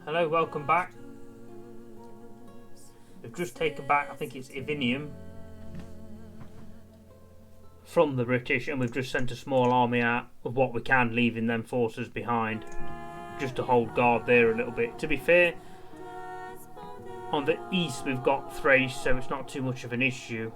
Hello, welcome back. We've just taken back, I think it's Ivinium, from the British, and we've just sent a small army out of what we can, leaving them forces behind, just to hold guard there a little bit. To be fair, on the east we've got Thrace, so it's not too much of an issue.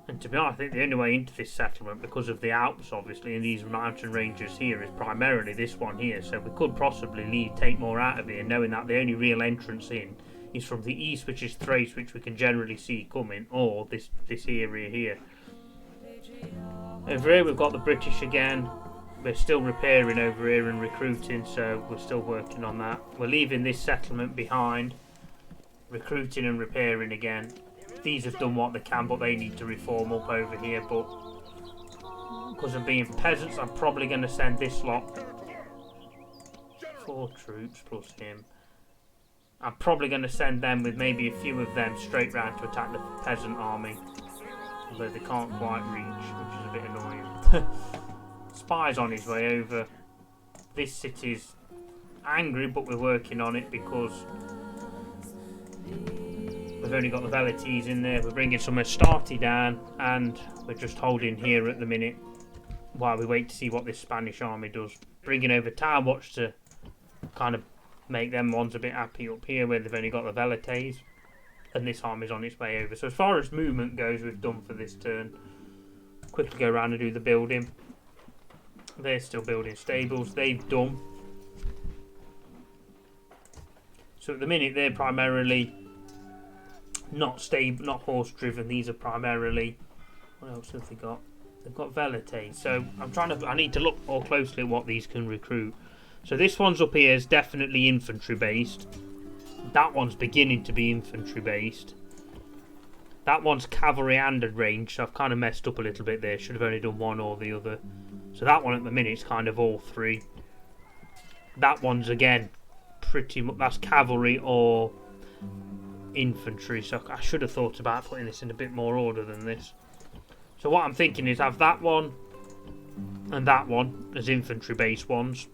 And to be honest, I think the only way into this settlement, because of the Alps obviously, and these mountain ranges here, is primarily this one here. So we could possibly take more out of here, knowing that the only real entrance in is from the east, which is Thrace, which we can generally see coming, or this area here. Over here we've got the British again. We're still repairing over here and recruiting, so we're still working on that. We're leaving this settlement behind, recruiting and repairing again. These have done what they can, but they need to reform up over here. But because of being peasants, I'm probably going to send this lot, 4 troops plus him. I'm probably going to send them with maybe a few of them straight round to attack the peasant army, although they can't quite reach, which is a bit annoying. Spy's on his way over. This city's angry, but we're working on it because we've only got the Velites in there. We're bringing some Astarte down, and we're just holding here at the minute while we wait to see what this Spanish army does. Bringing over Town Watch to kind of make them ones a bit happy up here where they've only got the Velites, and this army's on its way over. So as far as movement goes, we've done for this turn. Quickly go around and do the building. They're still building stables. They've done. So at the minute they're primarily not stable, not horse driven. These are primarily, what else have they got? They've got Velites. So I need to look more closely at what these can recruit. So this one's up here is definitely infantry based. That one's beginning to be infantry based. That one's cavalry and at range, so I've kind of messed up a little bit there. Should have only done one or the other. So that one at the minute is kind of all three. That one's again pretty much, that's cavalry or infantry, so I should have thought about putting this in a bit more order than this. So what I'm thinking is have that one and that one as infantry based ones,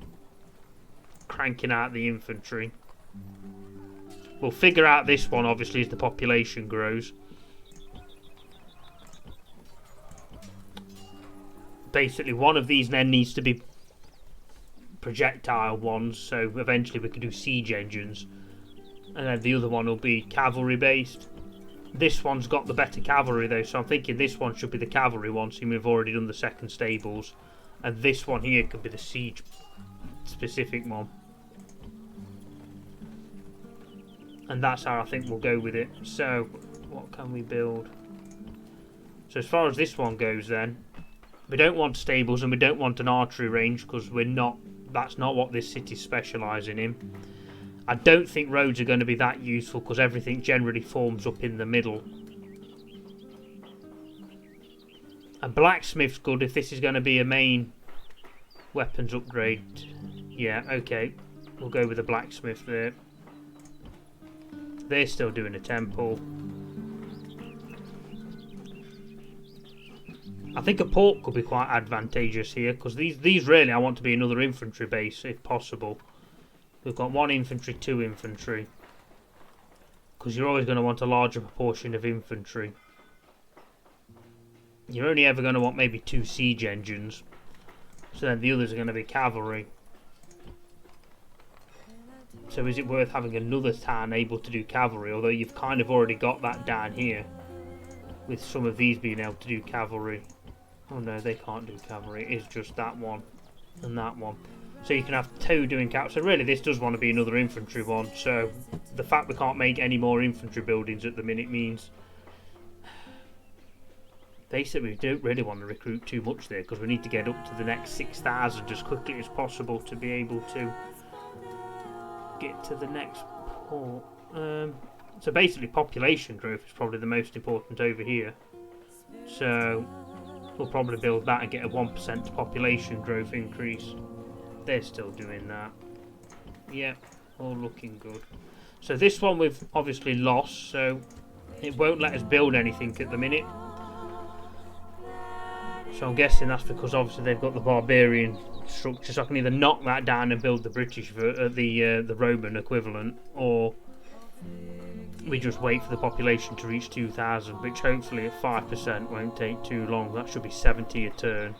cranking out the infantry. We'll figure out this one obviously as the population grows. Basically one of these then needs to be projectile ones, so eventually we can do siege engines, and then the other one will be cavalry based. This one's got the better cavalry though, so I'm thinking this one should be the cavalry one, so we've already done the second stables, and this one here could be the siege specific one, and that's how I think we'll go with it. So what can we build? So as far as this one goes then, we don't want stables and we don't want an archery range because that's not what this city's specialising in. I don't think roads are going to be that useful because everything generally forms up in the middle. A blacksmith's good if this is going to be a main weapons upgrade. Yeah, okay. We'll go with a blacksmith there. They're still doing a temple. I think a port could be quite advantageous here because these really I want to be another infantry base if possible. We've got 1 infantry, 2 infantry, because you're always going to want a larger proportion of infantry. You're only ever going to want maybe 2 siege engines, so then the others are going to be cavalry. So is it worth having another town able to do cavalry, although you've kind of already got that down here with some of these being able to do cavalry. Oh no, they can't do cavalry, it is just that one and that one. So you can have 2 doing cavalry. So really this does want to be another infantry one, so the fact we can't make any more infantry buildings at the minute means basically we don't really want to recruit too much there because we need to get up to the next 6,000 as quickly as possible to be able to get to the next port. So basically population growth is probably the most important over here, so we'll probably build that and get a 1% population growth increase. They're still doing that. Yep, all looking good. So this one we've obviously lost, so it won't let us build anything at the minute. So I'm guessing that's because obviously they've got the barbarian structure, so I can either knock that down and build the the Roman equivalent, or we just wait for the population to reach 2,000, which hopefully at 5% won't take too long. That should be 70 a turn.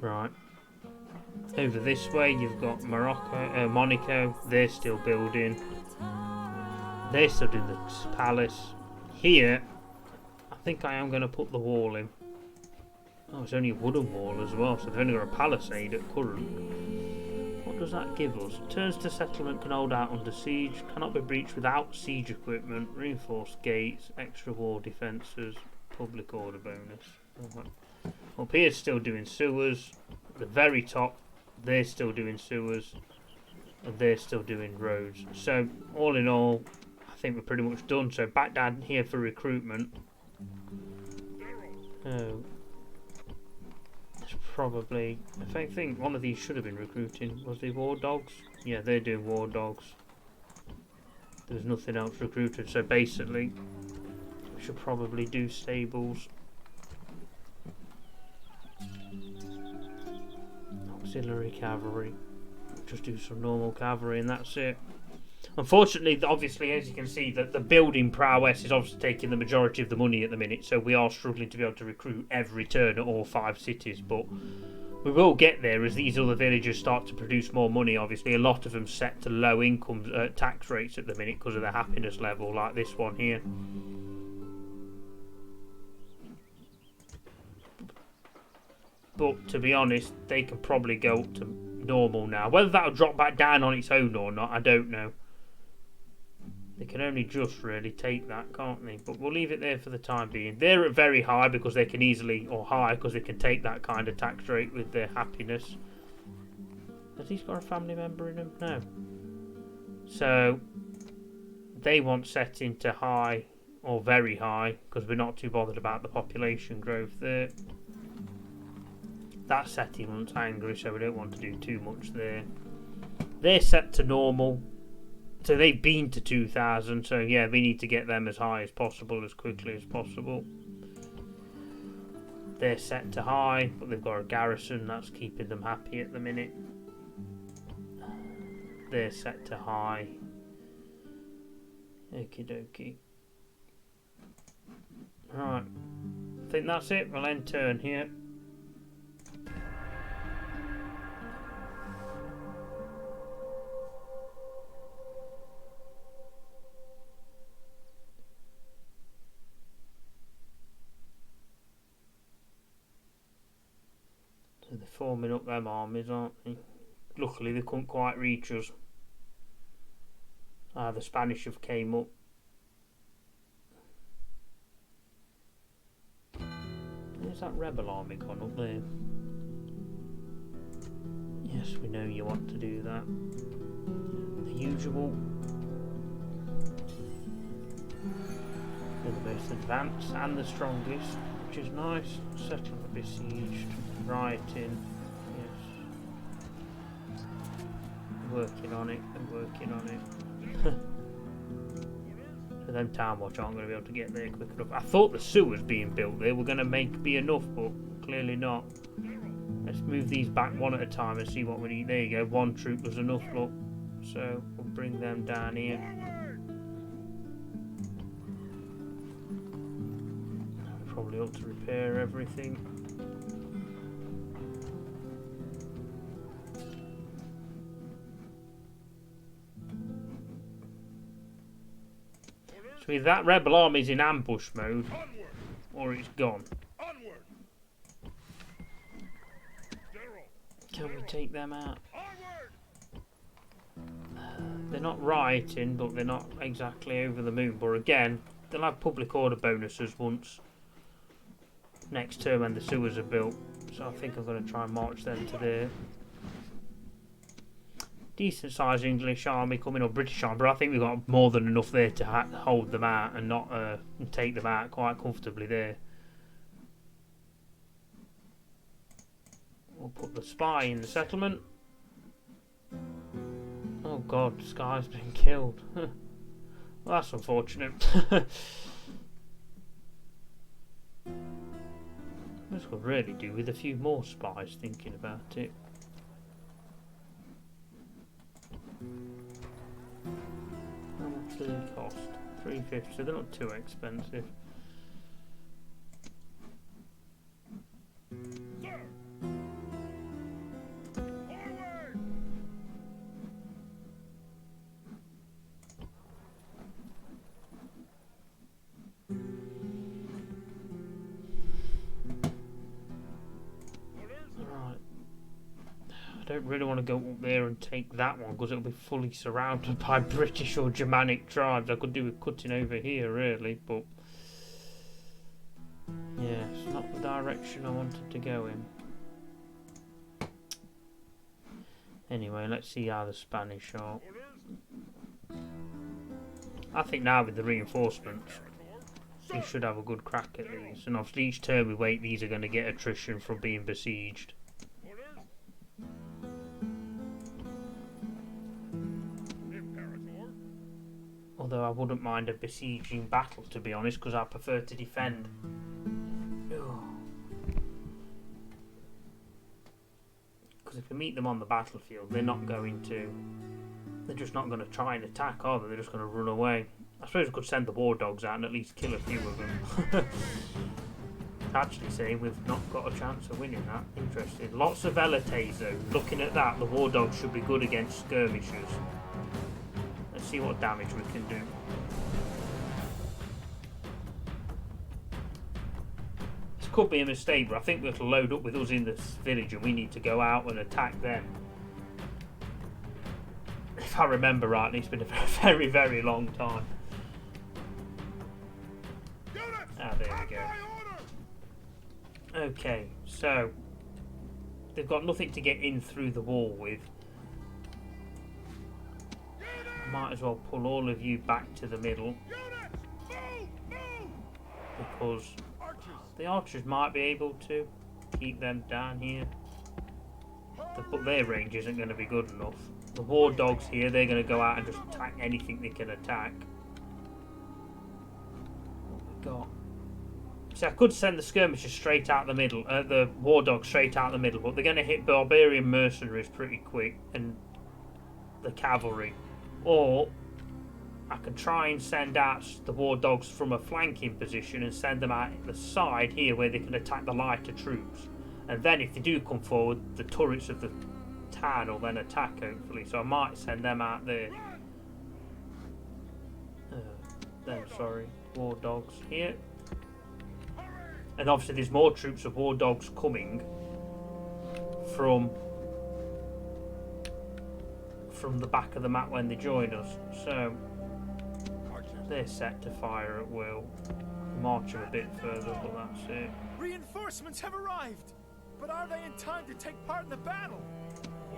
Right. Over this way you've got Monaco. They're still building. They're still doing the palace. Here, I think I am going to put the wall in. Oh, it's only a wooden wall as well, so they've only got a palisade at current. What does that give us? Turns to settlement can hold out under siege. Cannot be breached without siege equipment. Reinforced gates. Extra wall defences. Public order bonus. Up here, still doing sewers. At the very top, they're still doing sewers. And they're still doing roads. So, all in all, I think we're pretty much done. So, back down here for recruitment. Oh. Probably, I think one of these should have been recruiting. Was they war dogs? Yeah, they're doing war dogs. There's nothing else recruited, so basically we should probably do stables. Auxiliary cavalry. Just do some normal cavalry and that's it. Unfortunately, obviously, as you can see, that the building prowess is obviously taking the majority of the money at the minute, so we are struggling to be able to recruit every turn at all 5 cities, but we will get there as these other villages start to produce more money. Obviously, a lot of them set to low income tax rates at the minute because of their happiness level, like this one here. But to be honest, they can probably go up to normal now. Whether that'll drop back down on its own or not, I don't know. They can only just really take that, can't they? But we'll leave it there for the time being. They're at very high because they can easily, or high because they can take that kind of tax rate with their happiness. Has he got a family member in him? No. So they want setting to high or very high because we're not too bothered about the population growth there. That setting wants angry, so we don't want to do too much there. They're set to normal. So they've been to 2,000, so yeah, we need to get them as high as possible, as quickly as possible. They're set to high, but they've got a garrison, that's keeping them happy at the minute. They're set to high. Okie dokie. Right, I think that's it, we'll end turn here. So they're forming up them armies, aren't they? Luckily they couldn't quite reach us. The Spanish have came up. Where's that rebel army gone up there? Yes, we know you want to do that. The usual. They're the most advanced and the strongest, which is nice. Settlement besieged. Rioting. Yes. Working on it and working on it. So them town watch aren't going to be able to get there quick enough. I thought the sewers being built there were going to be enough, but clearly not. Let's move these back one at a time and see what we need. There you go, one troop was enough, look. So we'll bring them down here. Probably ought to repair everything. So either that rebel army's in ambush mode, or it's gone. Can we take them out? They're not rioting, but they're not exactly over the moon. But again, they'll have public order bonuses once next term when the sewers are built. So I think I'm going to try and march them to there. Decent sized English army coming, or British army, but I think we've got more than enough there to hold them out and not take them out quite comfortably there. We'll put the spy in the settlement. Oh god, this guy's been killed. Well, that's unfortunate. This could really do with a few more spies, thinking about it. How much do they cost? 350, so they're not too expensive. I don't really want to go up there and take that one because it'll be fully surrounded by British or Germanic tribes. I could do with cutting over here really, but yeah, it's not the direction I wanted to go in. Anyway, let's see how the Spanish are. I think now with the reinforcements we should have a good crack at these, and obviously each turn we wait these are going to get attrition from being besieged. Although I wouldn't mind a besieging battle, to be honest, because I prefer to defend. Because if we meet them on the battlefield, they're just not going to try and attack, are they? They're just going to run away. I suppose we could send the war dogs out and at least kill a few of them. Actually saying we've not got a chance of winning that. Interesting. Lots of velites though. Looking at that, the war dogs should be good against skirmishers. See what damage we can do. This could be a mistake, but I think we'll load up with us in this village and we need to go out and attack them. If I remember rightly, it's been a very, very long time. Ah, there we go. Okay, so they've got nothing to get in through the wall with. Might as well pull all of you back to the middle, because the archers might be able to keep them down here, but their range isn't going to be good enough. The war dogs here, they're going to go out and just attack anything they can attack. What we got? See, I could send the skirmishers straight out the middle, the war dogs straight out the middle, but they're going to hit barbarian mercenaries pretty quick and the cavalry. Or I can try and send out the war dogs from a flanking position and send them out the side here where they can attack the lighter troops. And then if they do come forward, the turrets of the town will then attack hopefully. So I might send them out there. Sorry, war dogs here. And obviously there's more troops of war dogs coming from the back of the map when they join us, so they're set to fire at will. March them a bit further, but that's it. Reinforcements have arrived, but are they in time to take part in the battle?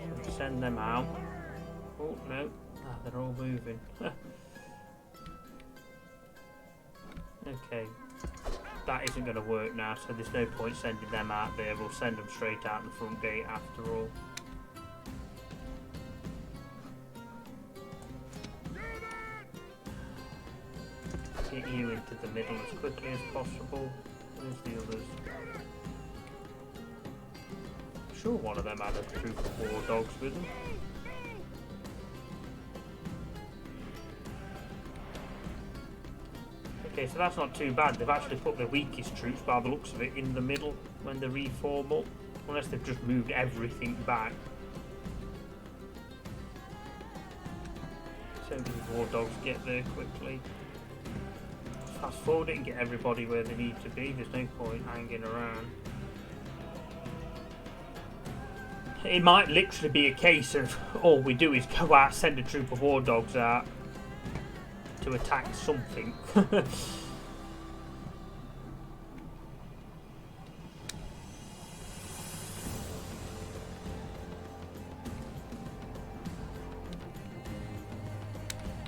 Should we send them out? Oh no, they're all moving. Okay, that isn't going to work now, so there's no point sending them out there. We'll send them straight out the front gate after all. Get you into the middle as quickly as possible. Where's the others? I'm sure one of them had a troop of war dogs with them. Okay, so that's not too bad. They've actually put the weakest troops, by the looks of it, in the middle when they reform up. Unless they've just moved everything back. So these war dogs get there quickly. Fast forward it and get everybody where they need to be. There's no point hanging around. It might literally be a case of all we do is go out, send a troop of war dogs out to attack something.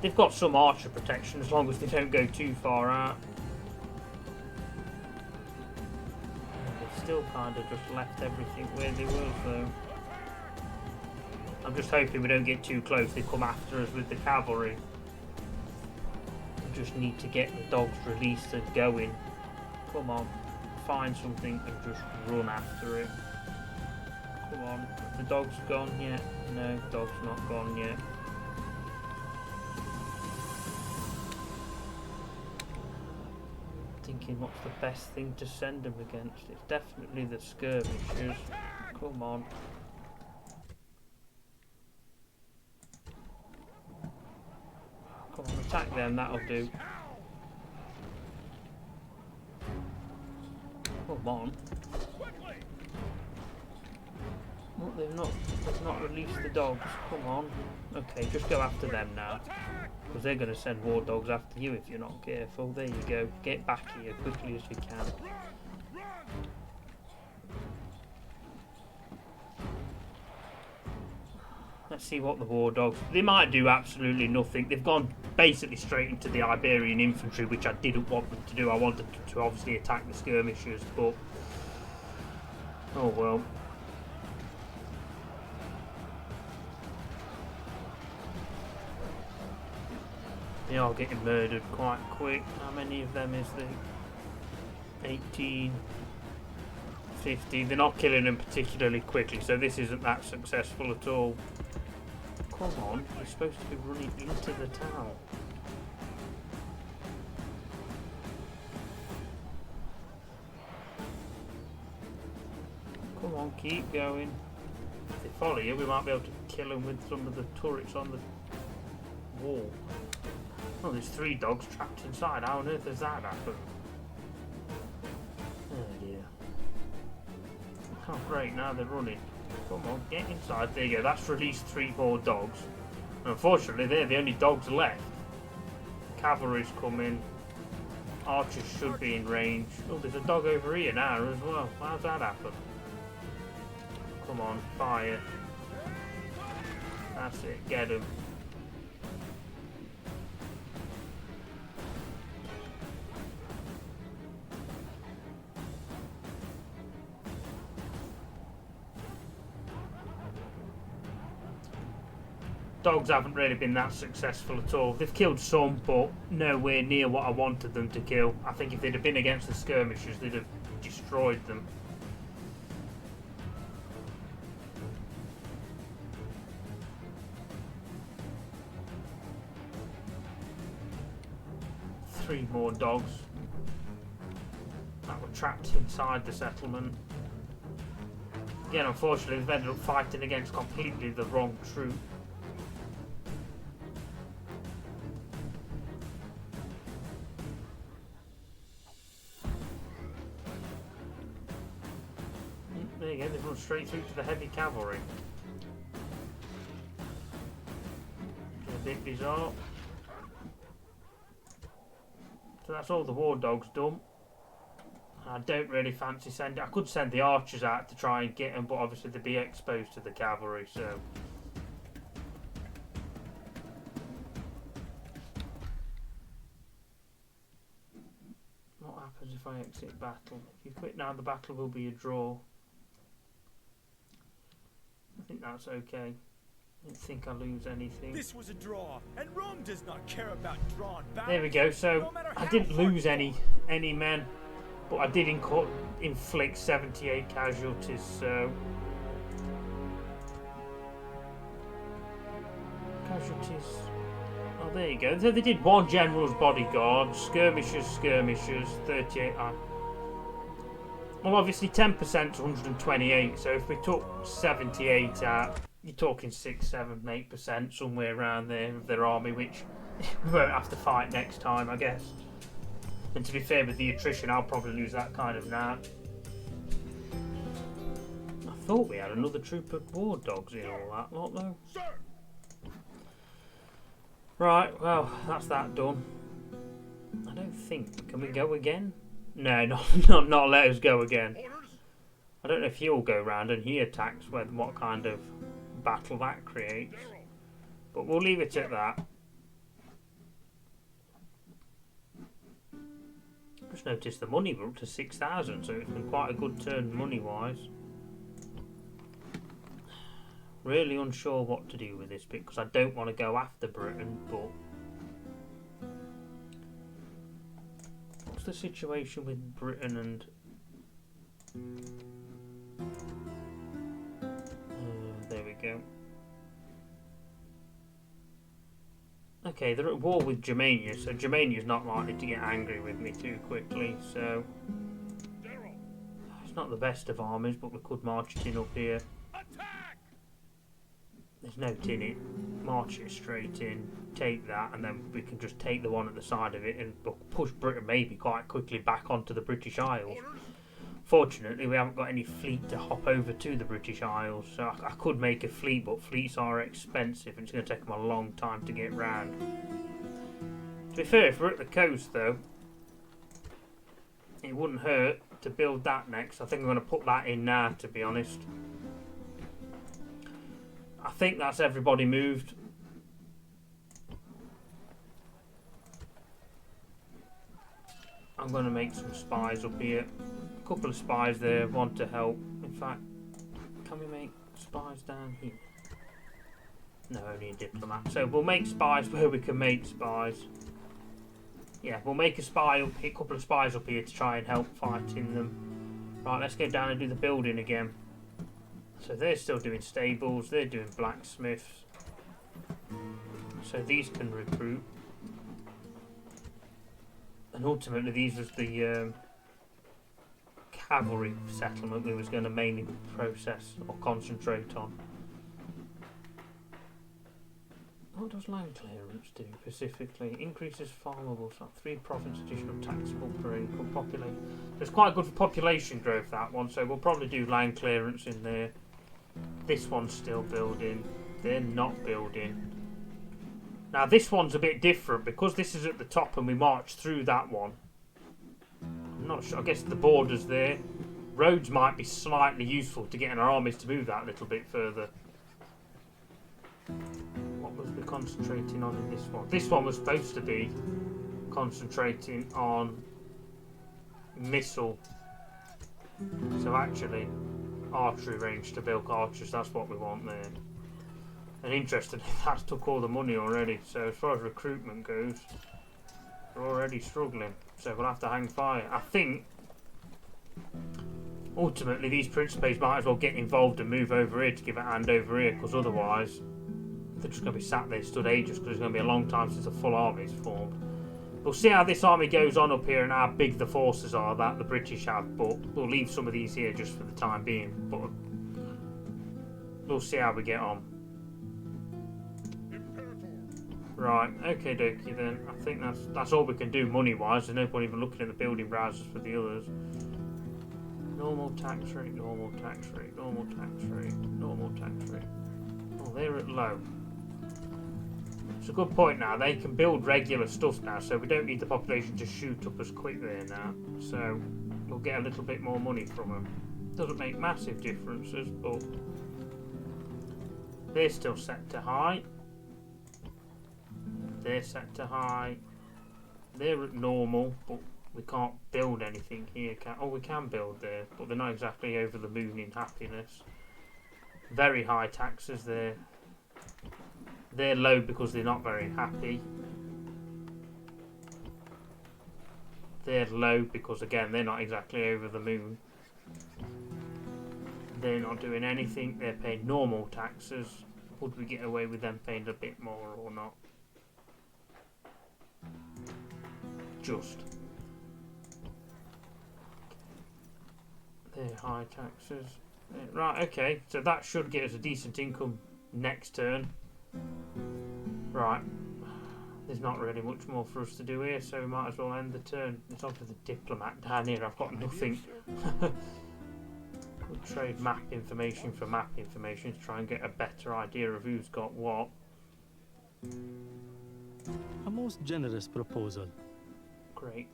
They've got some archer protection as long as they don't go too far out. They've still kind of just left everything where they were though. I'm just hoping we don't get too close. They come after us with the cavalry. We just need to get the dogs released and going. Come on. find something and just run after it. Come on. The dog's gone yet? No, dog's not gone yet. Thinking what's the best thing to send them against. It's definitely the skirmishers. Come on. Come on, attack them, that'll do. Come on. Well, they've not released the dogs. Come on. Okay, just go after them now. Because they're going to send war dogs after you if you're not careful. There you go. Get back here quickly as you can. Let's see what the war dogs... They might do absolutely nothing. They've gone basically straight into the Iberian infantry, which I didn't want them to do. I wanted to obviously attack the skirmishers, but... Oh well. They are getting murdered quite quick. How many of them is there? 18, 50. They're not killing them particularly quickly, so this isn't that successful at all. Come on, you're supposed to be running into the town. Come on, keep going. If they follow you, we might be able to kill them with some of the turrets on the wall. Oh, there's 3 dogs trapped inside. How on earth has that happened? Oh dear. Oh great, now they're running. Come on, get inside. There you go, that's released 3 more dogs. And unfortunately, they're the only dogs left. Cavalry's coming. Archers should be in range. Oh, there's a dog over here now as well. How's that happen? Come on, fire. That's it, get him. Dogs haven't really been that successful at all. They've killed some, but nowhere near what I wanted them to kill. I think if they'd have been against the skirmishers, they'd have destroyed them. Three more dogs that were trapped inside the settlement. Again, unfortunately, they've ended up fighting against completely the wrong troop. There you go, they've run straight through to the heavy cavalry. A bit bizarre. So that's all the war dogs done. I don't really fancy sending... I could send the archers out to try and get them, but obviously they'd be exposed to the cavalry, so... What happens if I exit battle? If you quit now, the battle will be a draw. I think that's okay. I don't think I lose anything. This was a draw, and Rome does not care about drawn battles. There we go. So I didn't lose any men, but I did inflict 78 casualties. So casualties. Oh, there you go. So they did 1 general's bodyguard, skirmishers, 38. Well, obviously 10% is 128. So if we took 78 out. You're talking 6, 7, 8% somewhere around there of their army, which we won't have to fight next time, I guess. And to be fair, with the attrition, I'll probably lose that kind of now. I thought we had another troop of war dogs in all that lot, though. Right, well, that's that done. I don't think. Can we go again? No, not let us go again. I don't know if he'll go round and he attacks what kind of battle that creates, but we'll leave it at that. Just noticed the money we're up to 6,000, so it's been quite a good turn money wise. Really unsure what to do with this bit because I don't want to go after Britain, but what's the situation with Britain and There we go. Okay, they're at war with Germania, so Germania's not likely to get angry with me too quickly, so... It's not the best of armies, but we could march it in up here. There's no tin it. March it straight in, take that, and then we can just take the one at the side of it and push Britain maybe quite quickly back onto the British Isles. Fortunately, we haven't got any fleet to hop over to the British Isles, so I could make a fleet, but fleets are expensive and it's going to take them a long time to get round. To be fair, if we're at the coast though, it wouldn't hurt to build that next. I think I'm going to put that in now, to be honest. I think that's everybody moved. I'm going to make some spies up here. A couple of spies there, one to help. In fact, can we make spies down here? No, only a diplomat. So we'll make spies where we can make spies. Yeah, we'll make a couple of spies up here to try and help fighting them. Right, let's go down and do the building again. So they're still doing stables, they're doing blacksmiths. So these can recruit. And ultimately these was the cavalry settlement we was going to mainly process or concentrate on. What does land clearance do specifically? Increases farmable, so 3 province additional taxable per acre population. So it's quite good for population growth, that one, so we'll probably do land clearance in there. This one's still building, they're not building. Now this one's a bit different because this is at the top and we march through that one. I'm not sure, I guess the border's there. Roads might be slightly useful to getting our armies to move that a little bit further. What was we concentrating on in this one? This one was supposed to be concentrating on missile. So actually, archery range to build archers, that's what we want there. And interestingly, that's took all the money already. So as far as recruitment goes, we're already struggling. So we'll have to hang fire. I think ultimately these principes might as well get involved and move over here to give a hand over here, because otherwise they're just going to be sat there stood ages, because it's going to be a long time since a full army is formed. We'll see how this army goes on up here and how big the forces are that the British have, but we'll leave some of these here just for the time being. But we'll see how we get on. Right, okay dokie then. I think that's all we can do money wise. There's no point even looking at the building browsers for the others. Normal tax rate, normal tax rate, normal tax rate, normal tax rate. Oh, they're at low. It's a good point now. They can build regular stuff now, so we don't need the population to shoot up as quick there now. So we'll get a little bit more money from them. Doesn't make massive differences, but they're still set to high. They're set to high. They're at normal, but we can't build anything here. Oh, we can build there, but they're not exactly over the moon in happiness. Very high taxes there. They're low because they're not very happy. They're low because, again, they're not exactly over the moon. They're not doing anything. They're paying normal taxes. Would we get away with them paying a bit more or not? Just. They're high taxes. Right, okay. So that should get us a decent income next turn. Right. There's not really much more for us to do here, so we might as well end the turn. It's on to the diplomat down here. I've got nothing. We'll trade map information for map information to try and get a better idea of who's got what. A most generous proposal. Great.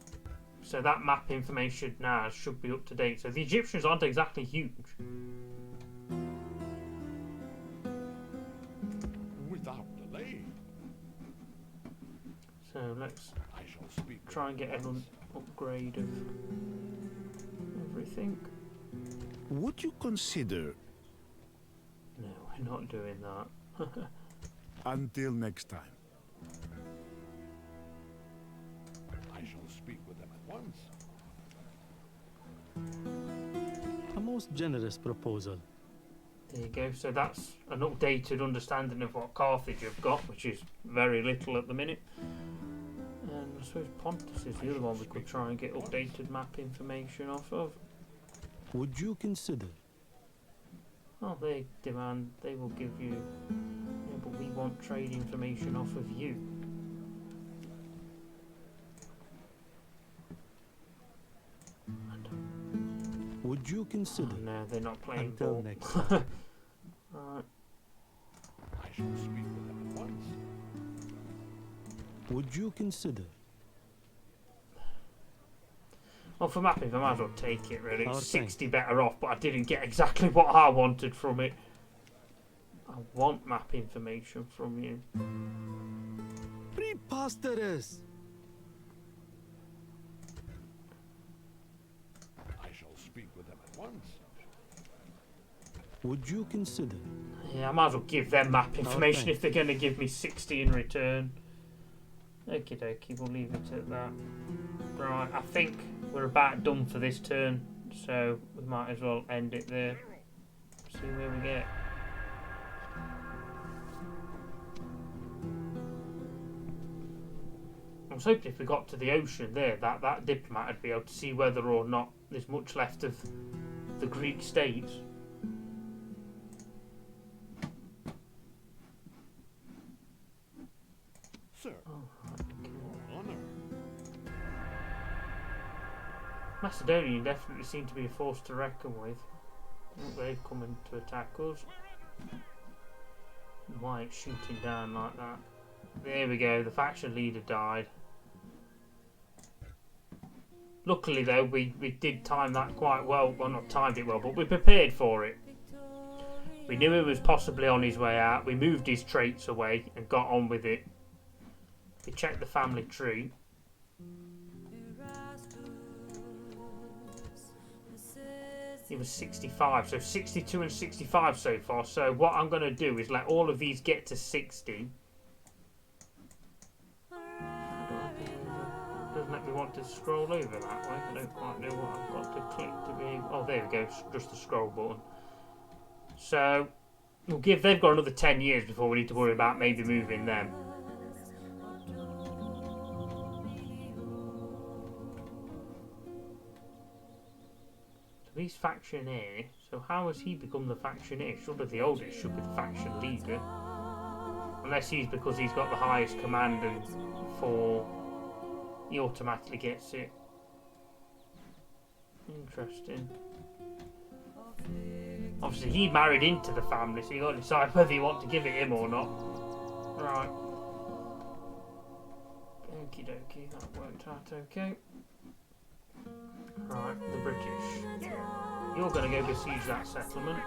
So that map information now should be up to date. So the Egyptians aren't exactly huge. Without delay. So let's I shall speak. try and get an upgrade of everything. Would you consider... No, we're not doing that. Until next time. I shall speak with them at once. most generous proposal. There you go. So that's an updated understanding of what Carthage have got, which is very little at the minute. And I suppose Pontus is the other one we could try and get updated map information off of. Would you consider? Oh, they demand they will give you. Yeah, but we want trade information off of you. Would you consider? Oh, no, they're not playing Until ball. next time. Right. I shall speak with them at once. Would you consider? Well, for mapping, I might as well take it, really. Oh, It's 60 better off, but I didn't get exactly what I wanted from it. I want map information from you. Preposterous! I shall speak with them at once. Would you consider? Yeah, I might as well give them map information thanks. if they're going to give me 60 in return. Okie dokie, we'll leave it at that. Right, I think we're about done for this turn, so we might as well end it there. See where we get. I was hoping if we got to the ocean there, that diplomat would be able to see whether or not there's much left of the Greek states. Sir, honor. Macedonian definitely seem to be a force to reckon with. They've come in to attack us. Why it's shooting down like that? There we go, the faction leader died. Luckily though, we did time that quite well. Well, not timed it well, but we prepared for it. We knew he was possibly on his way out. We moved his traits away and got on with it. We checked the family tree. It was 65, so 62 and 65 so far. So what I'm going to do is let all of these get to 60. Doesn't let me want to scroll over that way. I don't quite know what I've got to click to be. Oh, there we go, just the scroll button. So we'll give. They've got another 10 years before we need to worry about maybe moving them. He's faction heir, so how has he become the faction heir? Surely the oldest should be the faction leader. Unless he's because he's got the highest command and he automatically gets it. Interesting. Obviously he married into the family, so you got to decide whether you want to give it him or not. Right. Okie dokie, that worked out okay. Right, the British. You're going to go besiege that settlement.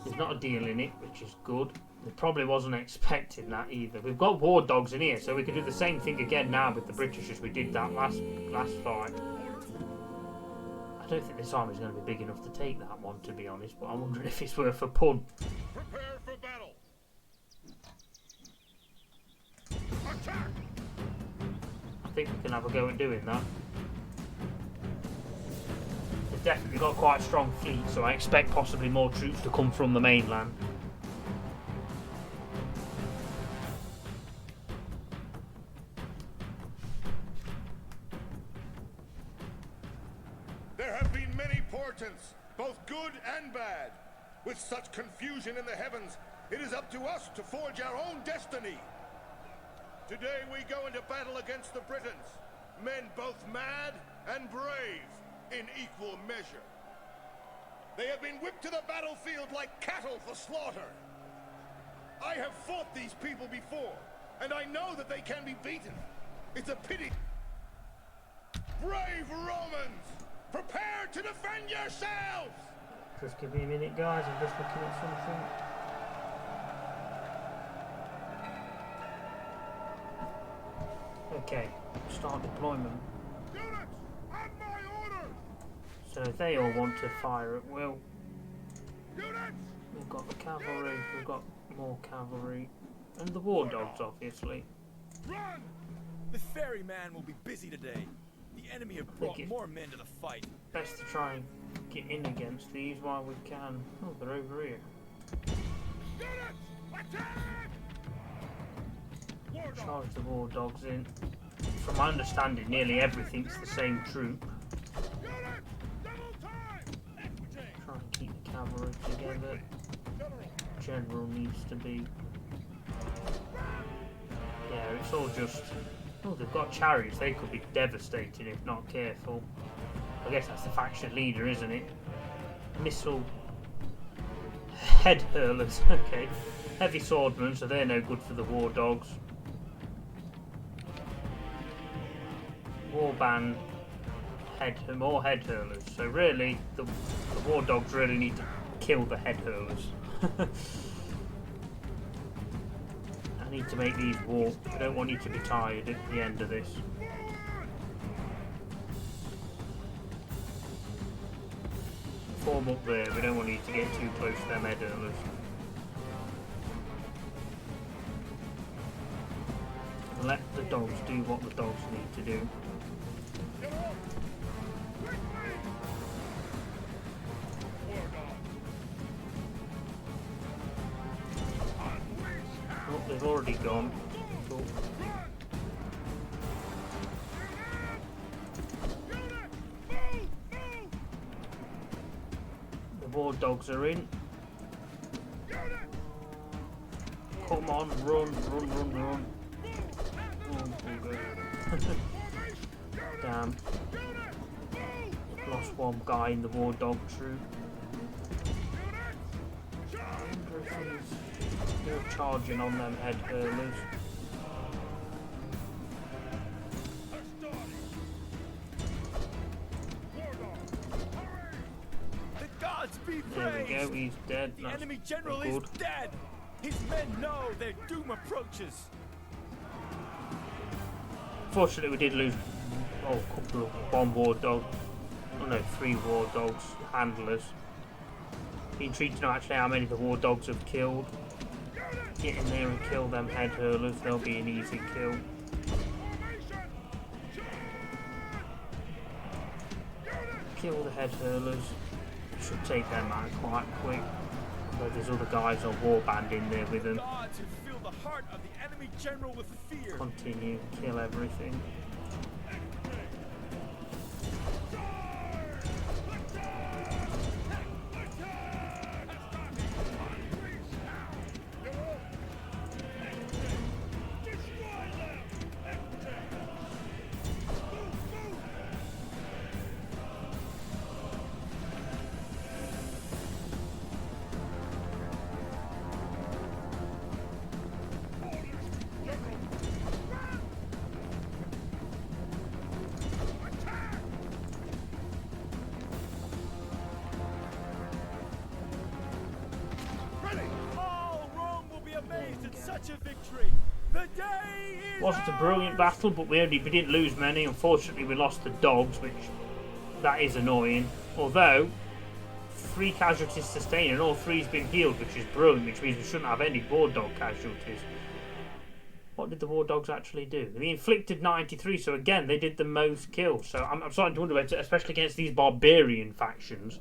There's not a deal in it, which is good. They probably wasn't expecting that either. We've got war dogs in here, so we can do the same thing again now with the British as we did that last fight. I don't think this army's going to be big enough to take that one, to be honest, but I'm wondering if it's worth a punt. Prepare for battle. Attack! I think we can have a go at doing that. They've definitely got quite a strong fleet, so I expect possibly more troops to come from the mainland. There have been many portents, both good and bad. With such confusion in the heavens, it is up to us to forge our own destiny. Today we go into battle against the Britons, men both mad and brave in equal measure. They have been whipped to the battlefield like cattle for slaughter. I have fought these people before, and I know that they can be beaten. It's a pity. Brave Romans, prepare to defend yourselves! Just give me a minute, guys, I'm just looking at something. Okay, start deployment. Units, on my order! So they all want to fire at will. Units! We've got the cavalry, we've got more cavalry, and the war dogs, obviously. Run! The ferryman will be busy today. The enemy have think brought it's more men to the fight. best to try and get in against these while we can. Oh, they're over here. Charge the war dogs in. From my understanding, nearly everything's the same troop. Try and keep the cavalry together. General needs to be. Yeah, it's all just. Oh, they've got chariots. They could be devastated if not careful. I guess that's the faction leader, isn't it? Missile head hurlers. Okay. Heavy swordmen, so they're no good for the war dogs. Warband more head hurlers. So really, the war dogs really need to kill the head hurlers. I need to make these walk. I don't want you to be tired at the end of this. Form up there. We don't want you to get too close to them head hurlers. Let the dogs do what the dogs need to do. Oh, they've already gone. Cool. The war dogs are in. Come on, run, run, run, run. Damn. Lost one guy in the war dog troop. They're charging on them head hurlers. The gods be praised. There we go, he's dead. The That's enemy general is good. dead. His men know their doom approaches. Fortunately, we did lose a couple of one war dog. Oh no, 3 war dogs handlers. Be intrigued to know actually how many the war dogs have killed. Get in there and kill them head hurlers. They'll be an easy kill. Kill the head hurlers. Should take them out quite quick. Although there's other guys on warband in there with them. Gods who fill the heart of the enemy general with fear. Continue, kill everything. Such a victory. The day is Wasn't a brilliant battle, but we didn't lose many. Unfortunately, we lost the dogs, which that is annoying. Although 3 casualties sustained and all 3's been healed, which is brilliant, which means we shouldn't have any war dog casualties. What did the war dogs actually do? They inflicted 93, so again they did the most kills. So I'm starting to wonder, especially against these barbarian factions,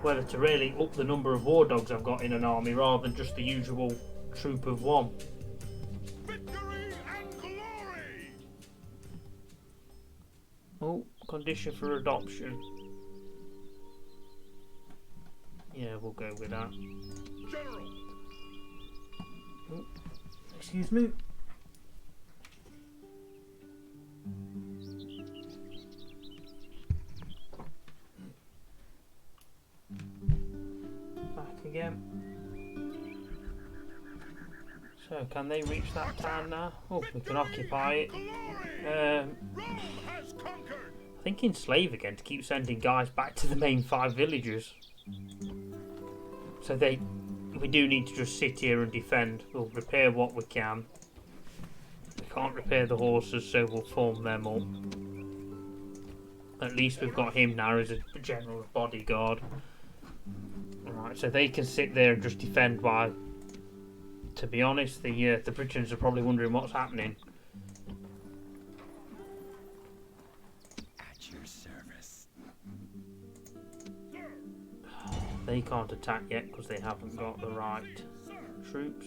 whether to really up the number of war dogs I've got in an army rather than just the usual troop of 1. Victory and glory! Oh, condition for adoption. Yeah, we'll go with that. General! Oh, excuse me. Back again. So, can they reach that town now? Oh, we can occupy it. Rome has conquered! I think enslave again to keep sending guys back to the main 5 villages. So we do need to just sit here and defend. We'll repair what we can. We can't repair the horses, so we'll form them up. At least we've got him now as a general bodyguard. Right, so they can sit there and just defend while, to be honest, the Britons are probably wondering what's happening. They can't attack yet because they haven't got the right troops.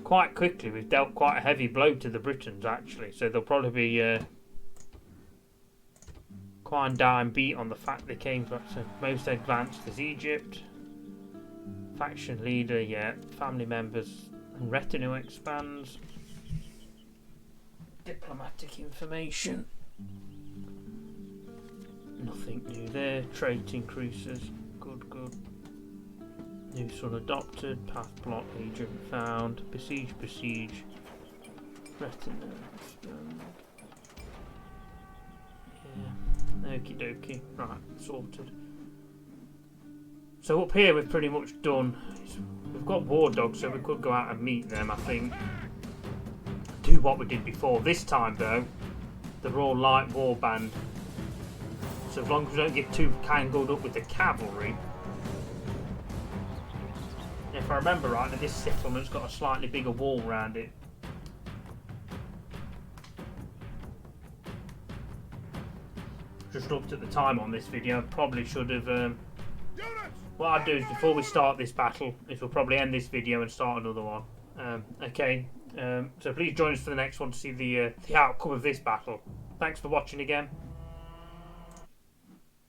Quite quickly, we've dealt quite a heavy blow to the Britons, actually. So they'll probably be quite down beat on the fact they came from. So most advanced is Egypt. Faction leader, yeah. Family members and retinue expands. Diplomatic information. Nothing new there. Trait increases. Good, good. New son adopted. Path block agent found. Besiege, besiege. Retinue expand. Yeah. Okie dokie. Right, sorted. So up here we've pretty much done. We've got war dogs, so we could go out and meet them, I think. Do what we did before. This time though, they're all light war band. So as long as we don't get too tangled up with the cavalry. If I remember rightly, this settlement's got a slightly bigger wall around it. Just looked at the time on this video. I probably should have. What I'll do is before we start this battle, is we'll probably end this video and start another one. Okay. So please join us for the next one to see the outcome of this battle. Thanks for watching again.